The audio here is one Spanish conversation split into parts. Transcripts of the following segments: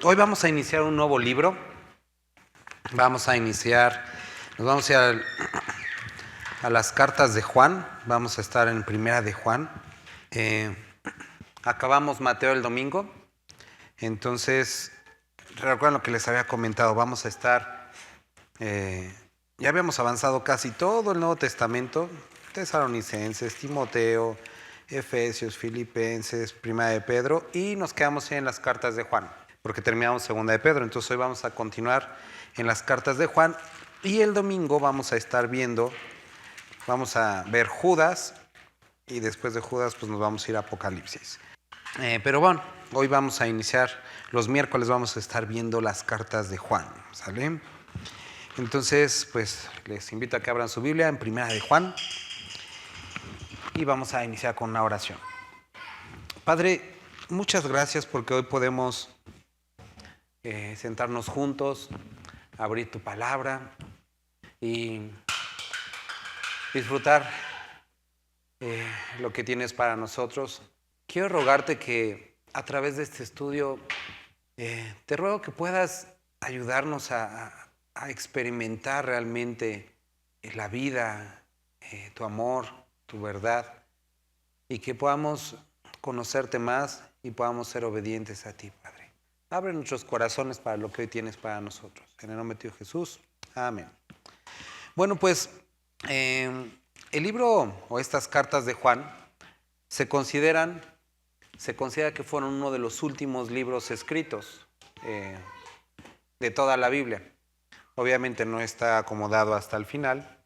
hoy vamos a iniciar un nuevo libro. Nos vamos a ir a las cartas de Juan. Vamos a estar en Primera de Juan. Acabamos Mateo el domingo. Entonces, recuerden lo que les había comentado. Vamos a estar, ya habíamos avanzado casi todo el Nuevo Testamento. Tesalonicenses, Timoteo, Efesios, Filipenses, Primera de Pedro, y nos quedamos en las cartas de Juan, porque terminamos Segunda de Pedro. Entonces hoy vamos a continuar en las cartas de Juan, y el domingo vamos a ver Judas, y después de Judas pues nos vamos a ir a Apocalipsis. Pero bueno, hoy vamos a iniciar, los miércoles vamos a estar viendo las cartas de Juan, ¿sale? Entonces pues les invito a que abran su Biblia en Primera de Juan, y vamos a iniciar con una oración. Padre, muchas gracias porque hoy podemos sentarnos juntos, abrir tu palabra y disfrutar lo que tienes para nosotros. Quiero rogarte que a través de este estudio, te ruego que puedas ayudarnos a experimentar realmente la vida, tu amor, tu verdad, y que podamos conocerte más y podamos ser obedientes a ti, Padre. Abre nuestros corazones para lo que hoy tienes para nosotros. En el nombre de Jesús. Amén. Bueno, pues el libro o estas cartas de Juan se considera que fueron uno de los últimos libros escritos de toda la Biblia. Obviamente no está acomodado hasta el final,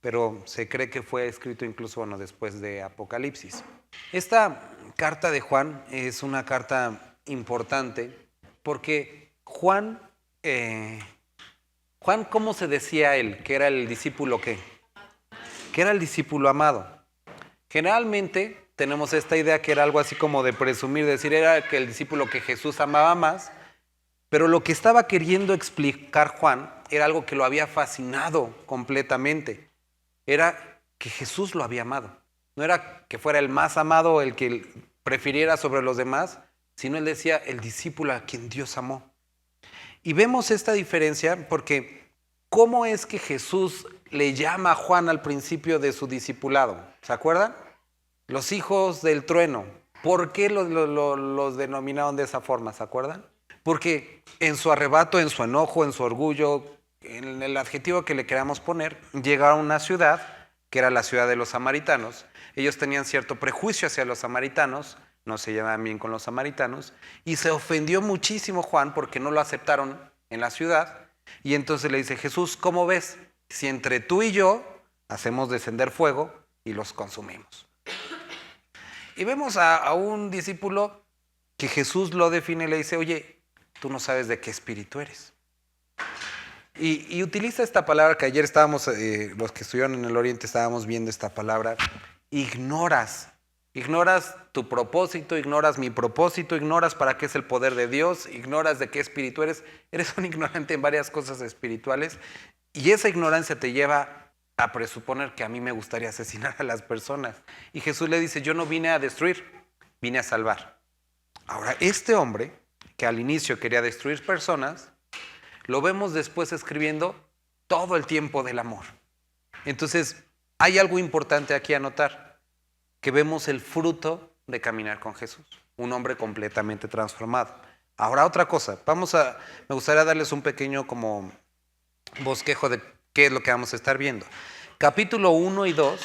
pero se cree que fue escrito incluso después de Apocalipsis. Esta carta de Juan es una carta importante porque Juan, ¿cómo se decía él? ¿Que era el discípulo qué? Que era el discípulo amado. Generalmente tenemos esta idea que era algo así como de presumir, decir era que el discípulo que Jesús amaba más, pero lo que estaba queriendo explicar Juan era algo que lo había fascinado completamente. Era que Jesús lo había amado. No era que fuera el más amado, el que prefiriera sobre los demás, sino él decía el discípulo a quien Dios amó. Y vemos esta diferencia porque ¿cómo es que Jesús le llama a Juan al principio de su discipulado? ¿Se acuerdan? Los hijos del trueno. ¿Por qué los denominaron de esa forma? ¿Se acuerdan? Porque en su arrebato, en su enojo, en su orgullo, en el adjetivo que le queramos poner, llegaron a una ciudad que era la ciudad de los samaritanos. Ellos tenían cierto prejuicio hacia los samaritanos, no se llevaban bien con los samaritanos, y se ofendió muchísimo Juan porque no lo aceptaron en la ciudad. Y entonces le dice, Jesús, ¿cómo ves si entre tú y yo hacemos descender fuego y los consumimos? Y vemos a un discípulo que Jesús lo define y le dice, oye, tú no sabes de qué espíritu eres. Y utiliza esta palabra que ayer estábamos, los que estuvieron en el Oriente estábamos viendo esta palabra, ignoras tu propósito, ignoras mi propósito, ignoras para qué es el poder de Dios, ignoras de qué espíritu eres un ignorante en varias cosas espirituales, y esa ignorancia te lleva a presuponer que a mí me gustaría asesinar a las personas. Y Jesús le dice, yo no vine a destruir, vine a salvar. Ahora, este hombre, que al inicio quería destruir personas, lo vemos después escribiendo todo el tiempo del amor. Entonces, hay algo importante aquí a notar, que vemos el fruto de caminar con Jesús, un hombre completamente transformado. Ahora otra cosa, me gustaría darles un pequeño como bosquejo de qué es lo que vamos a estar viendo. Capítulo 1 y 2,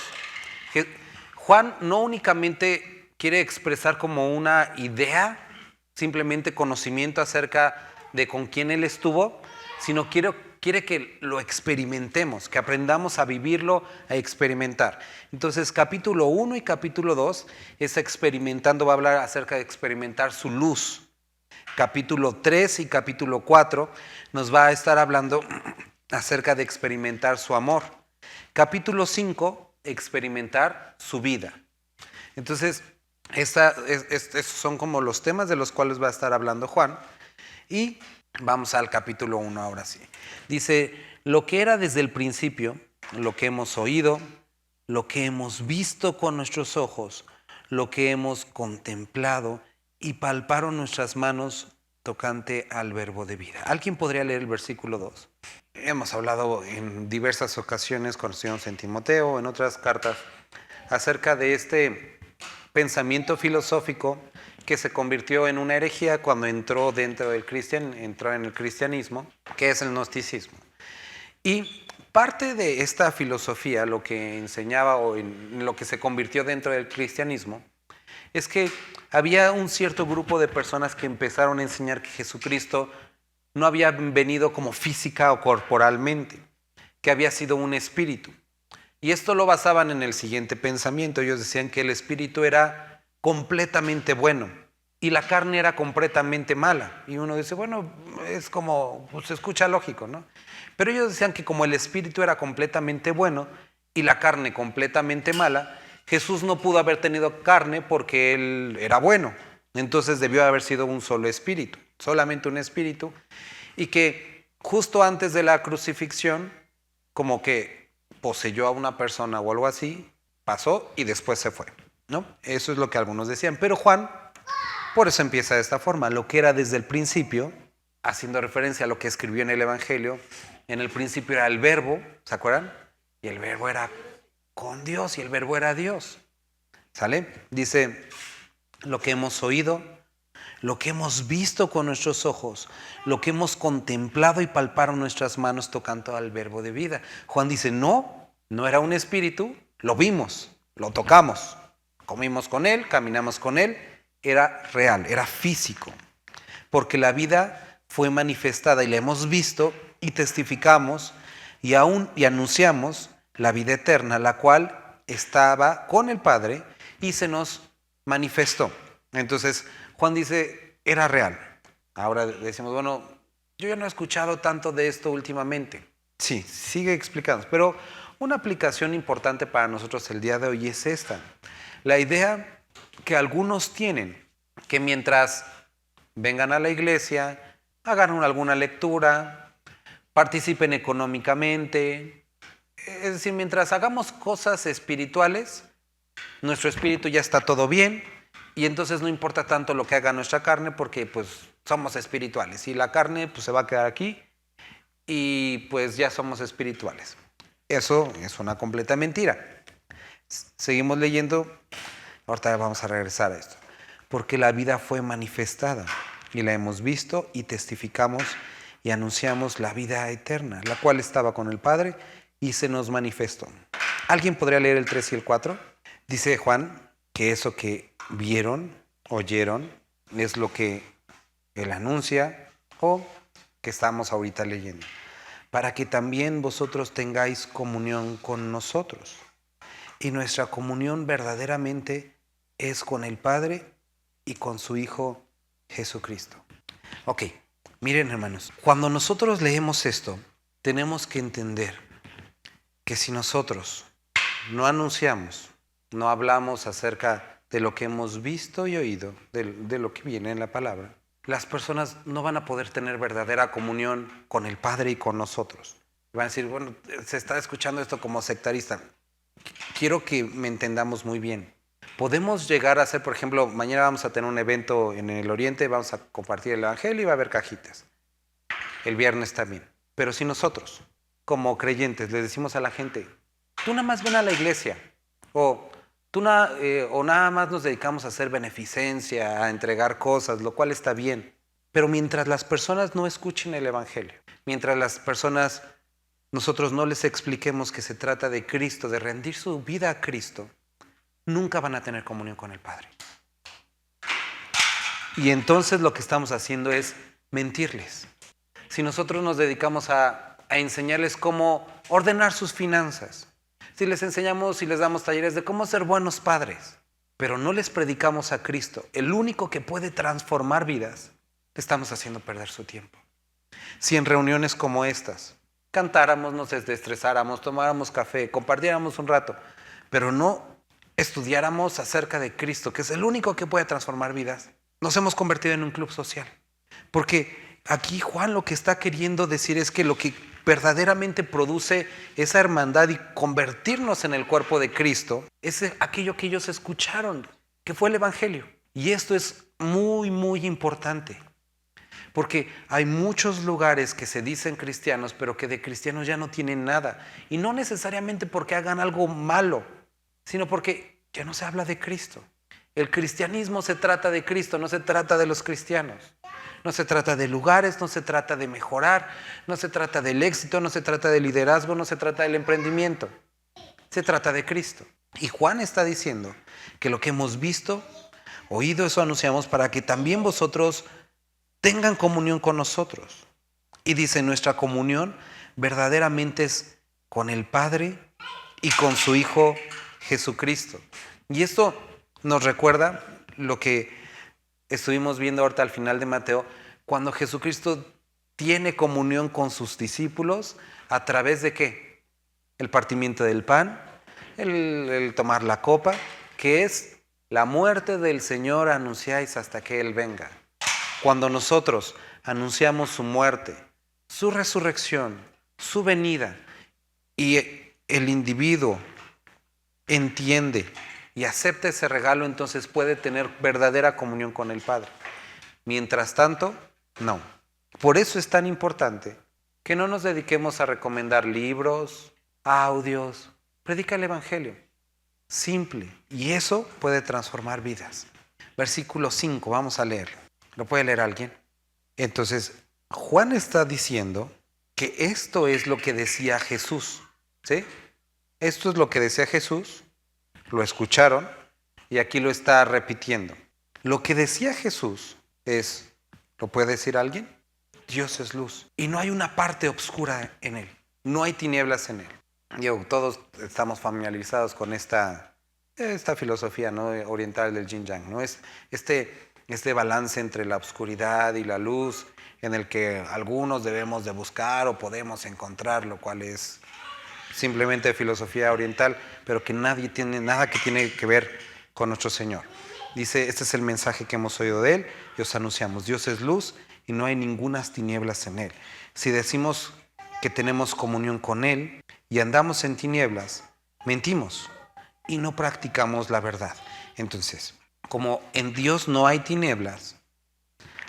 Juan no únicamente quiere expresar como una idea, simplemente conocimiento acerca de con quién él estuvo, sino quiere que lo experimentemos, que aprendamos a vivirlo, a experimentar. Entonces, capítulo 1 y capítulo 2 es experimentando, va a hablar acerca de experimentar su luz. Capítulo 3 y capítulo 4 nos va a estar hablando acerca de experimentar su amor. Capítulo 5, experimentar su vida. Entonces, estos son como los temas de los cuales va a estar hablando Juan. Y vamos al capítulo 1 ahora sí. Dice, lo que era desde el principio, lo que hemos oído, lo que hemos visto con nuestros ojos, lo que hemos contemplado y palparon nuestras manos tocante al verbo de vida. ¿Alguien podría leer el versículo 2? Hemos hablado en diversas ocasiones, conocimos en Timoteo, en otras cartas, acerca de este pensamiento filosófico que se convirtió en una herejía cuando entró en el cristianismo, que es el gnosticismo. Y parte de esta filosofía, lo que enseñaba o en lo que se convirtió dentro del cristianismo, es que había un cierto grupo de personas que empezaron a enseñar que Jesucristo no había venido como física o corporalmente, que había sido un espíritu. Y esto lo basaban en el siguiente pensamiento. Ellos decían que el espíritu era completamente bueno y la carne era completamente mala. Y uno dice, bueno, es como, pues se escucha lógico, ¿no? Pero ellos decían que como el espíritu era completamente bueno y la carne completamente mala, Jesús no pudo haber tenido carne porque él era bueno. Entonces debió haber sido un solo espíritu, solamente un espíritu. Y que justo antes de la crucifixión, como que poseyó a una persona o algo así, pasó y después se fue, ¿no? Eso es lo que algunos decían. Pero Juan, por eso empieza de esta forma, lo que era desde el principio, haciendo referencia a lo que escribió en el Evangelio. En el principio era el verbo, ¿se acuerdan? Y el verbo era con Dios y el verbo era Dios. ¿Sale? Dice, lo que hemos oído, lo que hemos visto con nuestros ojos, lo que hemos contemplado y palparon nuestras manos tocando al verbo de vida. Juan dice, no era un espíritu, lo vimos, lo tocamos, comimos con él, caminamos con él, era real, era físico, porque la vida fue manifestada y la hemos visto y testificamos y anunciamos la vida eterna, la cual estaba con el Padre y se nos manifestó. Entonces, Juan dice, era real. Ahora decimos, bueno, yo ya no he escuchado tanto de esto últimamente. Sí, sigue explicando. Pero una aplicación importante para nosotros el día de hoy es esta. La idea que algunos tienen, que mientras vengan a la iglesia, hagan alguna lectura, participen económicamente, es decir, mientras hagamos cosas espirituales, nuestro espíritu ya está todo bien y entonces no importa tanto lo que haga nuestra carne porque pues somos espirituales y la carne pues se va a quedar aquí y pues ya somos espirituales. Eso es una completa mentira. Seguimos leyendo, ahorita vamos a regresar a esto. Porque la vida fue manifestada y la hemos visto y testificamos y anunciamos la vida eterna, la cual estaba con el Padre y se nos manifestó. ¿Alguien podría leer el 3 y el 4? Dice Juan que eso que vieron, oyeron, es lo que él anuncia o que estamos ahorita leyendo. Para que también vosotros tengáis comunión con nosotros. Y nuestra comunión verdaderamente es con el Padre y con su Hijo Jesucristo. Ok, miren hermanos, cuando nosotros leemos esto, tenemos que entender que si nosotros no anunciamos, no hablamos acerca de lo que hemos visto y oído, de lo que viene en la palabra, las personas no van a poder tener verdadera comunión con el Padre y con nosotros. Van a decir, bueno, se está escuchando esto como sectarista. Quiero que me entendamos muy bien. Podemos llegar a hacer, por ejemplo, mañana vamos a tener un evento en el Oriente, vamos a compartir el Evangelio y va a haber cajitas. El viernes también. Pero si nosotros, como creyentes, le decimos a la gente, tú nada más ven a la iglesia, o nada más nos dedicamos a hacer beneficencia, a entregar cosas, lo cual está bien. Pero mientras las personas no escuchen el Evangelio, mientras las personas, nosotros no les expliquemos que se trata de Cristo, de rendir su vida a Cristo, nunca van a tener comunión con el Padre. Y entonces lo que estamos haciendo es mentirles. Si nosotros nos dedicamos a enseñarles cómo ordenar sus finanzas, si les enseñamos y les damos talleres de cómo ser buenos padres, pero no les predicamos a Cristo, el único que puede transformar vidas, le estamos haciendo perder su tiempo. Si en reuniones como estas cantáramos, nos desestresáramos, tomáramos café, compartiéramos un rato, pero no estudiáramos acerca de Cristo, que es el único que puede transformar vidas, nos hemos convertido en un club social. Porque aquí Juan lo que está queriendo decir es que lo que verdaderamente produce esa hermandad y convertirnos en el cuerpo de Cristo es aquello que ellos escucharon, que fue el Evangelio. Y esto es muy, muy importante. Porque hay muchos lugares que se dicen cristianos, pero que de cristianos ya no tienen nada. Y no necesariamente porque hagan algo malo, sino porque ya no se habla de Cristo. El cristianismo se trata de Cristo, no se trata de los cristianos. No se trata de lugares, no se trata de mejorar, no se trata del éxito, no se trata del liderazgo, no se trata del emprendimiento. Se trata de Cristo. Y Juan está diciendo que lo que hemos visto, oído, eso anunciamos para que también vosotros tengan comunión con nosotros. Y dice, nuestra comunión verdaderamente es con el Padre y con su Hijo Jesucristo. Y esto nos recuerda lo que estuvimos viendo ahorita al final de Mateo, cuando Jesucristo tiene comunión con sus discípulos a través de ¿qué? El partimiento del pan, el tomar la copa, que es la muerte del Señor anunciáis hasta que Él venga. Cuando nosotros anunciamos su muerte, su resurrección, su venida, y el individuo entiende y acepta ese regalo, entonces puede tener verdadera comunión con el Padre. Mientras tanto, no. Por eso es tan importante que no nos dediquemos a recomendar libros, audios. Predica el Evangelio. Simple. Y eso puede transformar vidas. Versículo 5, vamos a leerlo. ¿Lo puede leer alguien? Entonces, Juan está diciendo que esto es lo que decía Jesús. ¿Sí? Esto es lo que decía Jesús. Lo escucharon y aquí lo está repitiendo. Lo que decía Jesús es, ¿lo puede decir alguien? Dios es luz y no hay una parte oscura en Él. No hay tinieblas en Él. Todos estamos familiarizados con esta filosofía, ¿no?, oriental del Yin Yang, ¿no? Es este balance entre la oscuridad y la luz en el que algunos debemos de buscar o podemos encontrar, lo cual es simplemente filosofía oriental, pero que nadie tiene nada que tiene que ver con nuestro Señor. Dice, este es el mensaje que hemos oído de Él y os anunciamos. Dios es luz y no hay ningunas tinieblas en Él. Si decimos que tenemos comunión con Él y andamos en tinieblas, mentimos y no practicamos la verdad. Entonces, como en Dios no hay tinieblas,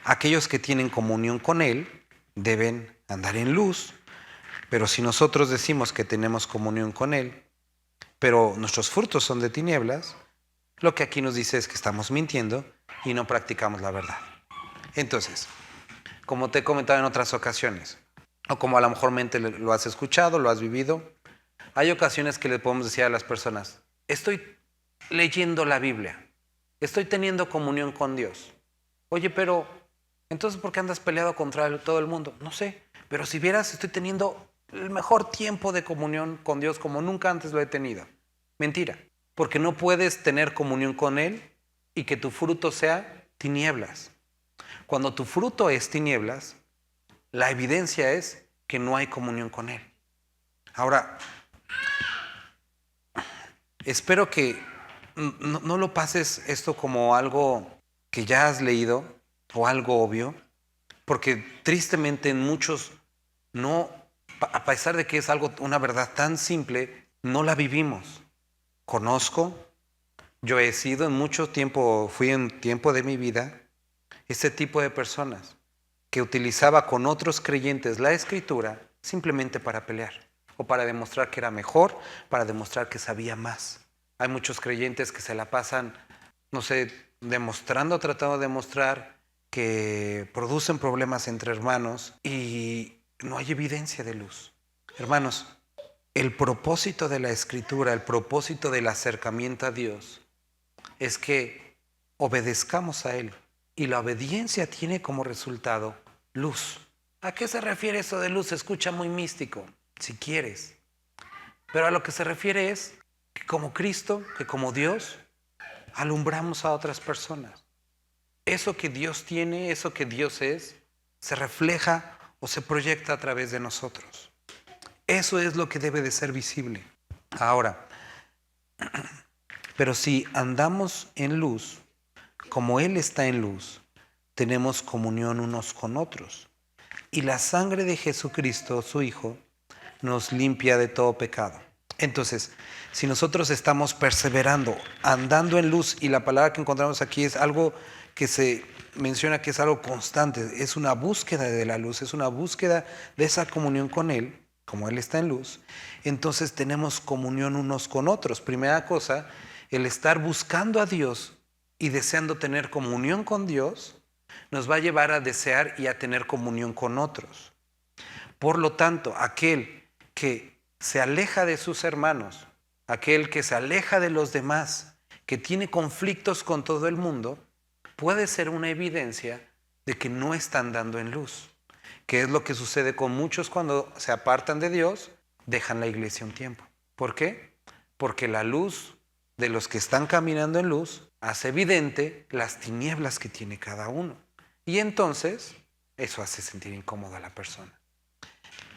aquellos que tienen comunión con Él deben andar en luz. Pero si nosotros decimos que tenemos comunión con Él, pero nuestros frutos son de tinieblas, lo que aquí nos dice es que estamos mintiendo y no practicamos la verdad. Entonces, como te he comentado en otras ocasiones, o como a lo mejor lo has escuchado, lo has vivido, hay ocasiones que le podemos decir a las personas, estoy leyendo la Biblia, estoy teniendo comunión con Dios. Oye, pero entonces ¿por qué andas peleado contra todo el mundo? No sé, pero si vieras, estoy teniendo el mejor tiempo de comunión con Dios como nunca antes lo he tenido. Mentira, porque no puedes tener comunión con Él y que tu fruto sea tinieblas. Cuando tu fruto es tinieblas, la evidencia es que no hay comunión con Él. Ahora, espero que no lo pases esto como algo que ya has leído o algo obvio, porque tristemente en muchos no, a pesar de que es una verdad tan simple, no la vivimos. Conozco, yo he sido en mucho tiempo, fui en tiempo de mi vida, este tipo de personas que utilizaba con otros creyentes la Escritura simplemente para pelear o para demostrar que era mejor, para demostrar que sabía más. Hay muchos creyentes que se la pasan, no sé, tratando de demostrar que producen problemas entre hermanos y no hay evidencia de luz. Hermanos, el propósito de la Escritura, el propósito del acercamiento a Dios es que obedezcamos a Él. Y la obediencia tiene como resultado luz. ¿A qué se refiere eso de luz? Se escucha muy místico, si quieres. Pero a lo que se refiere es que como Cristo, que como Dios, alumbramos a otras personas. Eso que Dios tiene, eso que Dios es, se refleja o se proyecta a través de nosotros. Eso es lo que debe de ser visible. Ahora, pero si andamos en luz, como Él está en luz, tenemos comunión unos con otros. Y la sangre de Jesucristo, su Hijo, nos limpia de todo pecado. Entonces, si nosotros estamos perseverando, andando en luz, y la palabra que encontramos aquí es algo que se menciona que es algo constante, es una búsqueda de la luz, es una búsqueda de esa comunión con Él, como Él está en luz. Entonces tenemos comunión unos con otros. Primera cosa, el estar buscando a Dios y deseando tener comunión con Dios nos va a llevar a desear y a tener comunión con otros. Por lo tanto, aquel que se aleja de sus hermanos, aquel que se aleja de los demás, que tiene conflictos con todo el mundo, puede ser una evidencia de que no están dando en luz. Que es lo que sucede con muchos cuando se apartan de Dios, dejan la iglesia un tiempo. ¿Por qué? Porque la luz de los que están caminando en luz hace evidente las tinieblas que tiene cada uno. Y entonces, eso hace sentir incómodo a la persona.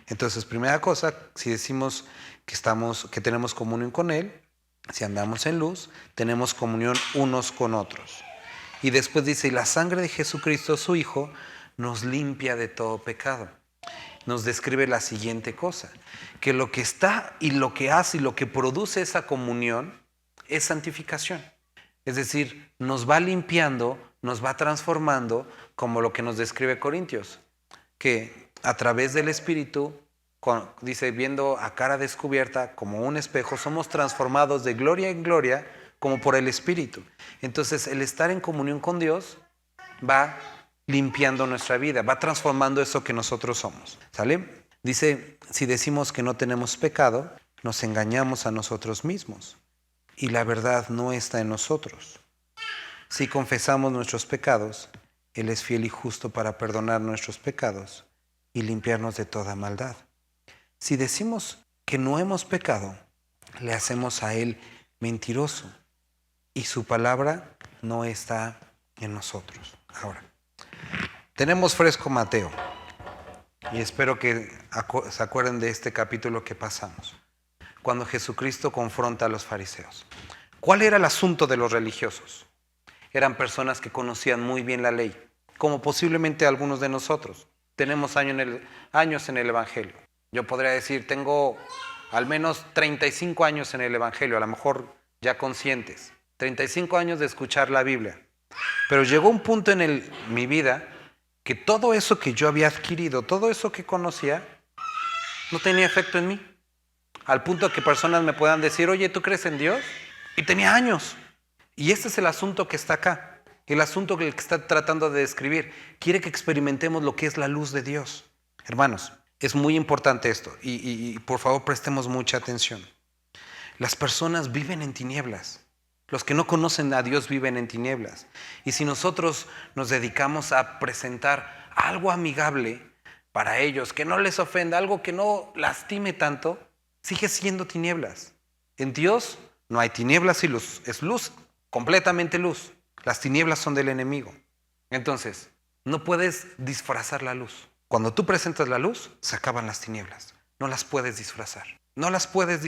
Entonces, primera cosa, si decimos que tenemos comunión con Él, si andamos en luz, tenemos comunión unos con otros. Y después dice, y la sangre de Jesucristo, su Hijo, nos limpia de todo pecado. Nos describe la siguiente cosa, que lo que está y lo que hace y lo que produce esa comunión es santificación. Es decir, nos va limpiando, nos va transformando, como lo que nos describe Corintios, que a través del Espíritu, dice, viendo a cara descubierta como un espejo, somos transformados de gloria en gloria como por el Espíritu. Entonces, el estar en comunión con Dios va limpiando nuestra vida, va transformando eso que nosotros somos. ¿Sale? Dice, si decimos que no tenemos pecado, nos engañamos a nosotros mismos y la verdad no está en nosotros. Si confesamos nuestros pecados, Él es fiel y justo para perdonar nuestros pecados y limpiarnos de toda maldad. Si decimos que no hemos pecado, le hacemos a Él mentiroso y su palabra no está en nosotros. Ahora, tenemos fresco Mateo y espero que se acuerden de este capítulo que pasamos, cuando Jesucristo confronta a los fariseos. ¿Cuál era el asunto de los religiosos? Eran personas que conocían muy bien la ley, como posiblemente algunos de nosotros. Tenemos años en el Evangelio. Yo podría decir, tengo al menos 35 años en el Evangelio, a lo mejor ya conscientes. 35 años de escuchar la Biblia. Pero llegó un punto en mi vida que todo eso que yo había adquirido, todo eso que conocía, no tenía efecto en mí. Al punto que personas me puedan decir, oye, ¿tú crees en Dios? Y tenía años. Y este es el asunto que está acá. El asunto que está tratando de describir. Quiere que experimentemos lo que es la luz de Dios. Hermanos, es muy importante esto. Y por favor prestemos mucha atención. Las personas viven en tinieblas. Los que no conocen a Dios viven en tinieblas. Y si nosotros nos dedicamos a presentar algo amigable para ellos, que no les ofenda, algo que no lastime tanto, sigue siendo tinieblas. En Dios no hay tinieblas y luz. Es luz, completamente luz. Las tinieblas son del enemigo. Entonces, no puedes disfrazar la luz. Cuando tú presentas la luz, se acaban las tinieblas. No las puedes disfrazar. No puedes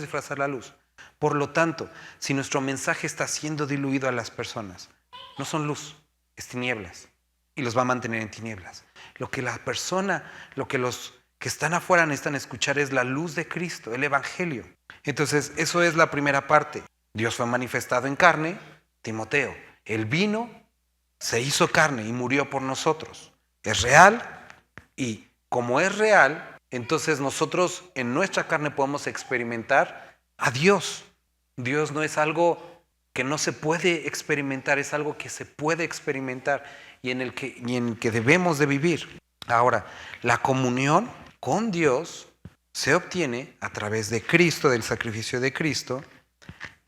disfrazar la luz. Por lo tanto, si nuestro mensaje está siendo diluido a las personas, no son luz, es tinieblas. Y los va a mantener en tinieblas. Lo que los que están afuera necesitan escuchar es la luz de Cristo, el Evangelio. Entonces, eso es la primera parte. Dios fue manifestado en carne, Timoteo. Él vino, se hizo carne y murió por nosotros. Es real y como es real, entonces nosotros en nuestra carne podemos experimentar a Dios. Dios no es algo que no se puede experimentar, es algo que se puede experimentar y en el que debemos de vivir. Ahora, la comunión con Dios se obtiene a través de Cristo, del sacrificio de Cristo,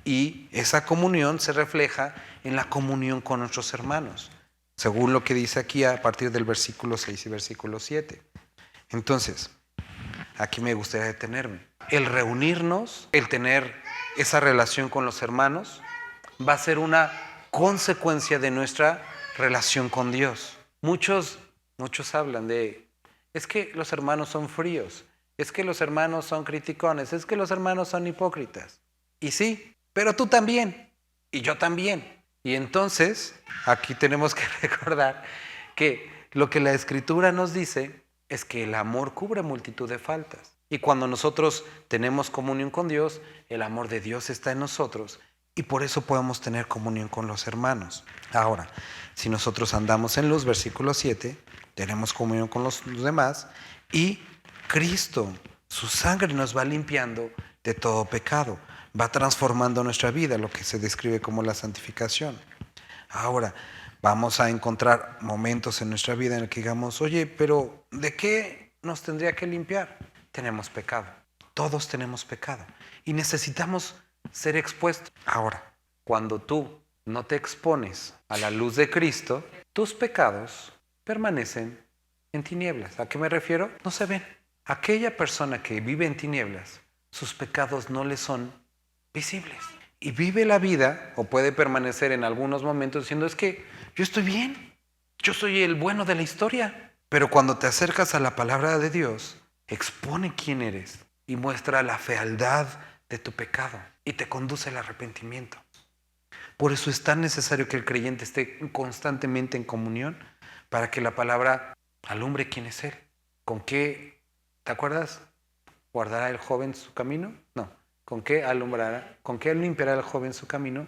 y esa comunión se refleja en la comunión con nuestros hermanos, según lo que dice aquí a partir del versículo 6 y versículo 7. Entonces, aquí me gustaría detenerme. El reunirnos, el tener esa relación con los hermanos, va a ser una consecuencia de nuestra relación con Dios. Muchos hablan de, es que los hermanos son fríos, es que los hermanos son criticones, es que los hermanos son hipócritas. Y sí, pero tú también, y yo también. Y entonces, aquí tenemos que recordar que lo que la Escritura nos dice es que el amor cubre multitud de faltas. Y cuando nosotros tenemos comunión con Dios, el amor de Dios está en nosotros y por eso podemos tener comunión con los hermanos. Ahora, si nosotros andamos en luz, versículo 7, tenemos comunión con los demás y Cristo, su sangre nos va limpiando de todo pecado, va transformando nuestra vida, lo que se describe como la santificación. Ahora, vamos a encontrar momentos en nuestra vida en el que digamos, oye, pero ¿de qué nos tendría que limpiar? Tenemos pecado. Todos tenemos pecado y necesitamos ser expuestos. Ahora, cuando tú no te expones a la luz de Cristo, tus pecados permanecen en tinieblas. ¿A qué me refiero? No se ven. Aquella persona que vive en tinieblas, sus pecados no le son visibles. Y vive la vida, o puede permanecer en algunos momentos diciendo, es que yo estoy bien, yo soy el bueno de la historia. Pero cuando te acercas a la palabra de Dios, expone quién eres y muestra la fealdad de tu pecado y te conduce al arrepentimiento. Por eso es tan necesario que el creyente esté constantemente en comunión para que la palabra alumbre quién es Él. ¿Con qué, te acuerdas? ¿Guardará el joven su camino? No. ¿Con qué alumbrará? ¿Con qué limpiará el joven su camino?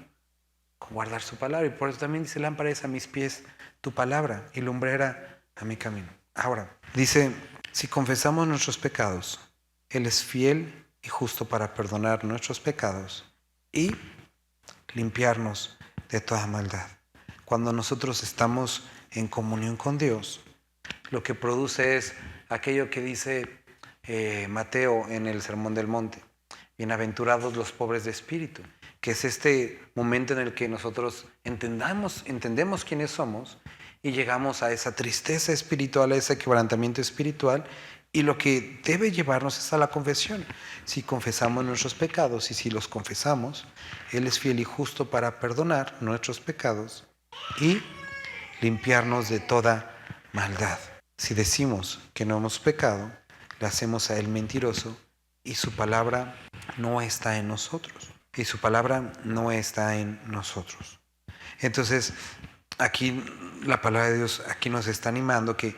Con guardar su palabra. Y por eso también dice, lámpara es a mis pies tu palabra y lumbrera a mi camino. Ahora, dice, si confesamos nuestros pecados, Él es fiel y justo para perdonar nuestros pecados y limpiarnos de toda maldad. Cuando nosotros estamos en comunión con Dios, lo que produce es aquello que dice Mateo en el Sermón del Monte. Bienaventurados los pobres de espíritu, que es este momento en el que nosotros entendemos quiénes somos y llegamos a esa tristeza espiritual, a ese quebrantamiento espiritual, y lo que debe llevarnos es a la confesión. Si confesamos nuestros pecados y si los confesamos, Él es fiel y justo para perdonar nuestros pecados y limpiarnos de toda maldad. Si decimos que no hemos pecado, le hacemos a Él mentiroso y su palabra no está en nosotros. Y su palabra no está en nosotros. Entonces, aquí la palabra de Dios aquí nos está animando que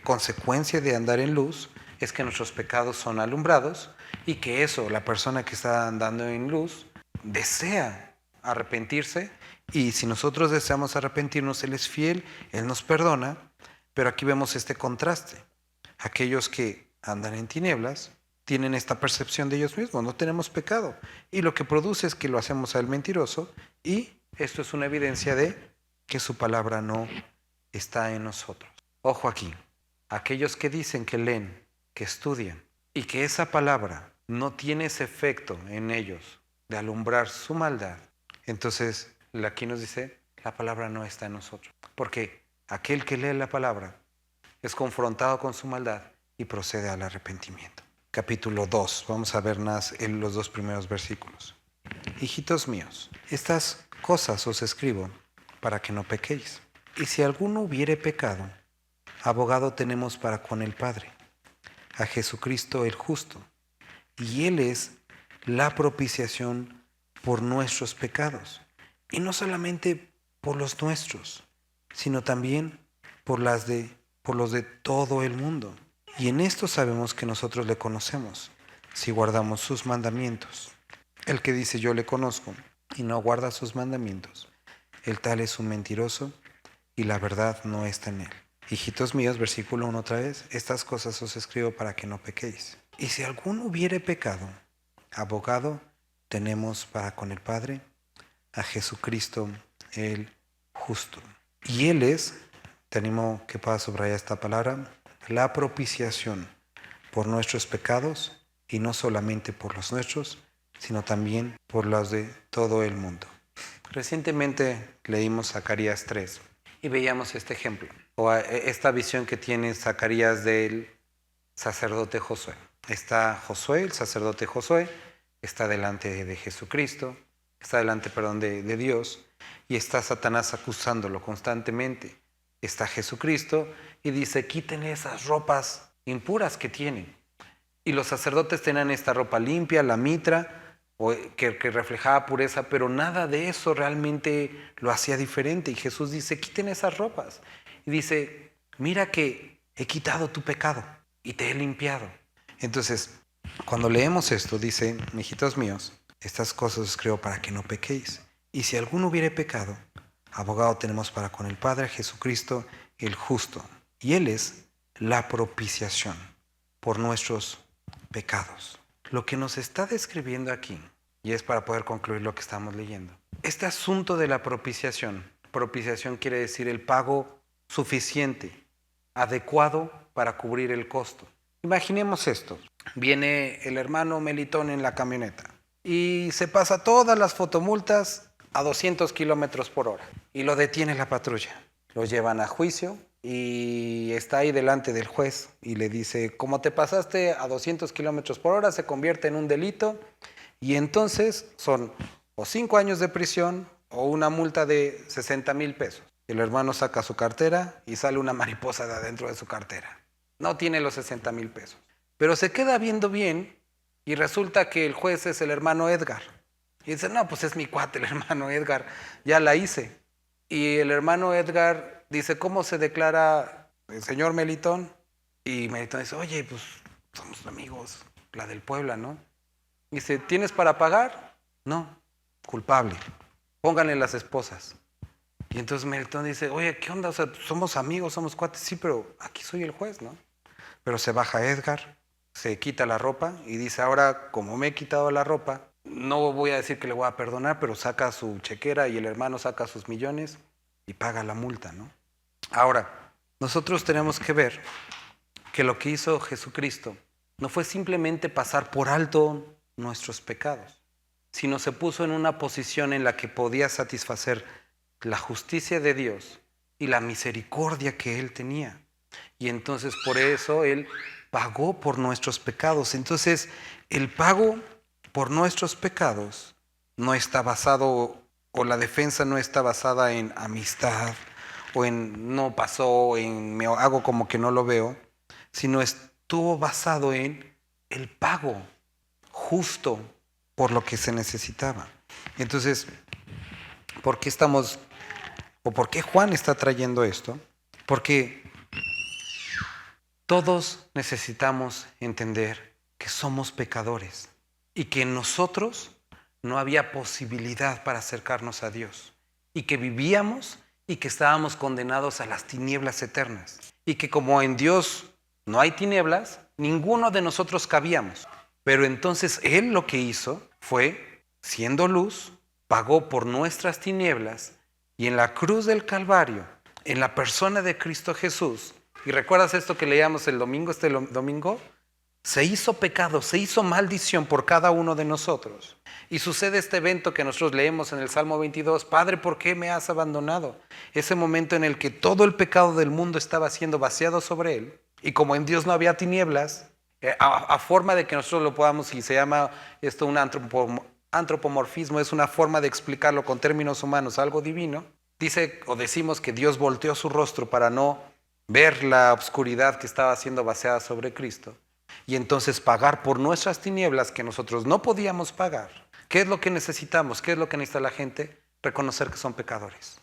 consecuencia de andar en luz es que nuestros pecados son alumbrados y que eso, la persona que está andando en luz, desea arrepentirse y si nosotros deseamos arrepentirnos, Él es fiel, Él nos perdona, pero aquí vemos este contraste. Aquellos que andan en tinieblas tienen esta percepción de ellos mismos, no tenemos pecado. Y lo que produce es que lo hacemos a él mentiroso y esto es una evidencia de que su palabra no está en nosotros. Ojo aquí, aquellos que dicen que leen, que estudian y que esa palabra no tiene ese efecto en ellos de alumbrar su maldad, entonces aquí nos dice, la palabra no está en nosotros. Porque aquel que lee la palabra es confrontado con su maldad y procede al arrepentimiento. Capítulo 2, vamos a ver en los 2 primeros versículos. Hijitos míos, estas cosas os escribo para que no pequéis. Y si alguno hubiere pecado, abogado tenemos para con el Padre, a Jesucristo el justo. Y Él es la propiciación por nuestros pecados. Y no solamente por los nuestros, sino también por los de todo el mundo. Y en esto sabemos que nosotros le conocemos, si guardamos sus mandamientos. El que dice yo le conozco y no guarda sus mandamientos, el tal es un mentiroso y la verdad no está en él. Hijitos míos, versículo 1 otra vez, estas cosas os escribo para que no pequéis. Y si alguno hubiere pecado, abogado tenemos para con el Padre, a Jesucristo el justo. Y Él es, te animo que puedas subrayar esta palabra, la propiciación por nuestros pecados y no solamente por los nuestros, sino también por los de todo el mundo. Recientemente leímos Zacarías 3 y veíamos este ejemplo, o esta visión que tiene Zacarías del sacerdote Josué. Está Josué, el sacerdote Josué, está delante de Jesucristo, está delante, de Dios, y está Satanás acusándolo constantemente. Está Jesucristo y dice, quiten esas ropas impuras que tienen. Y los sacerdotes tenían esta ropa limpia, la mitra, que reflejaba pureza, pero nada de eso realmente lo hacía diferente. Y Jesús dice, quiten esas ropas. Y dice, mira que he quitado tu pecado y te he limpiado. Entonces, cuando leemos esto, dice, hijitos míos, Estas cosas os creo para que no pequéis. Y si alguno hubiere pecado, abogado tenemos para con el Padre, Jesucristo el justo. Y Él es la propiciación por nuestros pecados. Lo que nos está describiendo aquí, y es para poder concluir lo que estamos leyendo, este asunto de la propiciación quiere decir el pago suficiente, adecuado para cubrir el costo. Imaginemos esto, viene el hermano Melitón en la camioneta y se pasa todas las fotomultas a 200 kilómetros por hora y lo detiene la patrulla. Lo llevan a juicio y está ahí delante del juez y le dice, como te pasaste a 200 kilómetros por hora, se convierte en un delito y entonces son o 5 años de prisión o una multa de 60,000 pesos. El hermano saca su cartera y sale una mariposa de adentro de su cartera. No tiene los 60,000 pesos. Pero se queda viendo bien y resulta que el juez es el hermano Edgar. Y dice, no, pues es mi cuate, el hermano Edgar, ya la hice. Y el hermano Edgar dice, ¿cómo se declara el señor Melitón? Y Melitón dice, oye, pues somos amigos, la del Puebla, ¿no? Dice, ¿tienes para pagar? No, culpable. Pónganle las esposas. Y entonces Melitón dice, oye, ¿qué onda? O sea, somos amigos, somos cuates, sí, pero aquí soy el juez, ¿no? Pero se baja Edgar, se quita la ropa y dice, ahora como me he quitado la ropa, no voy a decir que le voy a perdonar, pero saca su chequera y el hermano saca sus millones y paga la multa, ¿no? Ahora, nosotros tenemos que ver que lo que hizo Jesucristo no fue simplemente pasar por alto nuestros pecados, sino se puso en una posición en la que podía satisfacer la justicia de Dios y la misericordia que Él tenía. Y entonces por eso Él pagó por nuestros pecados. Entonces el pago por nuestros pecados no está basado, o la defensa no está basada en amistad, o en no pasó, en me hago como que no lo veo, sino estuvo basado en el pago justo por lo que se necesitaba. Entonces, ¿por qué estamos, o por qué Juan está trayendo esto? Porque todos necesitamos entender que somos pecadores y que en nosotros no había posibilidad para acercarnos a Dios y que vivíamos y que estábamos condenados a las tinieblas eternas y que como en Dios no hay tinieblas, ninguno de nosotros cabíamos. Pero entonces Él lo que hizo fue, siendo luz, pagó por nuestras tinieblas y en la cruz del Calvario, en la persona de Cristo Jesús, y recuerdas esto que leíamos el domingo, domingo, se hizo pecado, se hizo maldición por cada uno de nosotros. Y sucede este evento que nosotros leemos en el Salmo 22, Padre, ¿por qué me has abandonado? Ese momento en el que todo el pecado del mundo estaba siendo vaciado sobre Él, y como en Dios no había tinieblas, a forma de que nosotros lo podamos, y se llama esto un antropomorfismo, es una forma de explicarlo con términos humanos, algo divino, dice o decimos que Dios volteó su rostro para no ver la oscuridad que estaba siendo vaciada sobre Cristo y entonces pagar por nuestras tinieblas que nosotros no podíamos pagar. ¿Qué es lo que necesitamos? ¿Qué es lo que necesita la gente? Reconocer que son pecadores.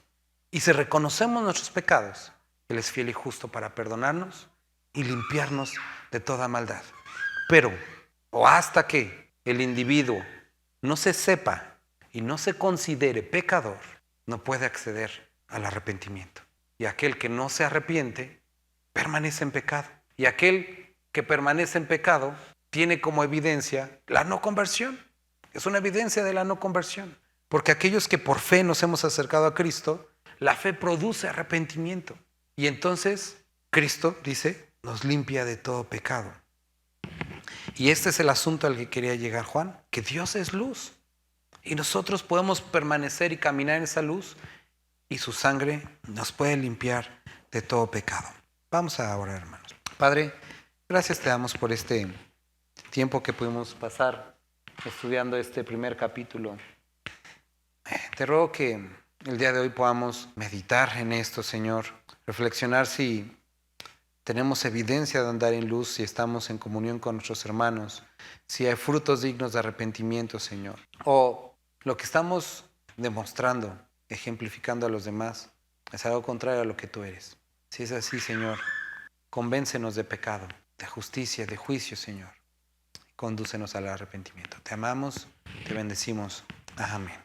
Y si reconocemos nuestros pecados, Él es fiel y justo para perdonarnos y limpiarnos de toda maldad. Pero, o hasta que el individuo no se sepa y no se considere pecador, no puede acceder al arrepentimiento. Y aquel que no se arrepiente, permanece en pecado. Y aquel que permanece en pecado, tiene como evidencia la no conversión. Es una evidencia de la no conversión. Porque aquellos que por fe nos hemos acercado a Cristo, la fe produce arrepentimiento. Y entonces, Cristo, dice, nos limpia de todo pecado. Y este es el asunto al que quería llegar Juan, que Dios es luz. Y nosotros podemos permanecer y caminar en esa luz y su sangre nos puede limpiar de todo pecado. Vamos a orar, hermanos. Padre, gracias te damos por este tiempo que pudimos pasar estudiando este primer capítulo. Te ruego que el día de hoy podamos meditar en esto, Señor, reflexionar si tenemos evidencia de andar en luz, si estamos en comunión con nuestros hermanos, si hay frutos dignos de arrepentimiento, Señor, o lo que estamos demostrando, ejemplificando a los demás, es algo contrario a lo que tú eres. Si es así, Señor, convéncenos de pecado, de justicia, de juicio, Señor. condúcenos al arrepentimiento. Te amamos, te bendecimos. Amén.